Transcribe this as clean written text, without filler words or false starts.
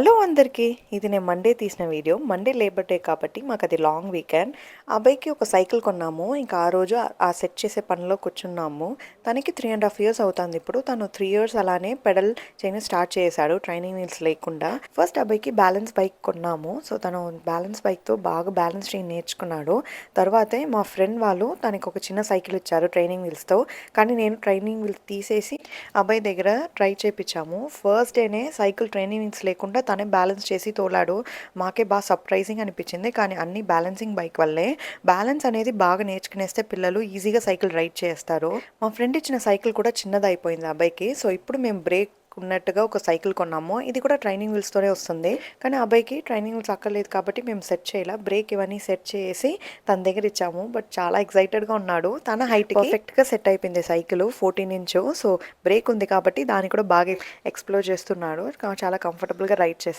Hello అందరికీ, ఇది నేను మండే తీసిన వీడియో. మండే లేబర్ డే కాబట్టి మాకు అది లాంగ్ వీకెండ్. అబ్బాయికి ఒక సైకిల్ కొన్నాము. ఇంకా ఆ రోజు ఆ సెట్ చేసే పనిలో కూర్చున్నాము. తనకి 3.5 ఇయర్స్ అవుతుంది ఇప్పుడు. తను 3 ఇయర్స్ అలానే పెడల్ చేయడం స్టార్ట్ చేశాడు ట్రైనింగ్ వీల్స్ లేకుండా. ఫస్ట్ అబ్బాయికి బ్యాలెన్స్ బైక్ కొన్నాము. సో తను బ్యాలెన్స్ బైక్తో బాగా బ్యాలెన్స్ చేయడం నేర్చుకున్నాడు. తర్వాతే మా ఫ్రెండ్ వాళ్ళు తనకి ఒక చిన్న సైకిల్ ఇచ్చారు ట్రైనింగ్ వీల్స్తో. కానీ నేను ట్రైనింగ్ వీల్స్ తీసేసి అబ్బాయి దగ్గర ట్రై చేయించాము. ఫస్ట్ డేనే సైకిల్ ట్రైనింగ్ వీల్స్ లేకుండా తనే బ్యాలెన్స్ చేసి తోలాడు. మాకే బాగా సర్ప్రైజింగ్ అనిపించింది. కానీ అన్ని బ్యాలెన్సింగ్ బైక్ వల్లే. బ్యాలెన్స్ అనేది బాగా నేర్చుకునేస్తే పిల్లలు ఈజీగా సైకిల్ రైడ్ చేస్తారు. మా ఫ్రెండ్ ఇచ్చిన సైకిల్ కూడా చిన్నదైపోయింది అబ్బాయికి. సో ఇప్పుడు మేము బ్రేక్ ఉన్నట్టుగా ఒక సైకిల్ కొన్నాము. ఇది కూడా ట్రైనింగ్ వీల్స్తోనే వస్తుంది. కానీ అబ్బాయికి ట్రైనింగ్ వీల్స్ అక్కర్లేదు కాబట్టి మేము సెట్ చేయాల. బ్రేక్ ఇవన్నీ సెట్ చేసి తన దగ్గర ఇచ్చాము. బట్ చాలా ఎక్సైటెడ్గా ఉన్నాడు. తన హైట్ పర్ఫెక్ట్గా సెట్ అయిపోయింది సైకిల్ 14 ఇంచు. సో బ్రేక్ ఉంది కాబట్టి దాన్ని కూడా బాగా ఎక్స్ప్లోర్ చేస్తున్నాడు. చాలా కంఫర్టబుల్గా రైడ్ చేస్తాడు.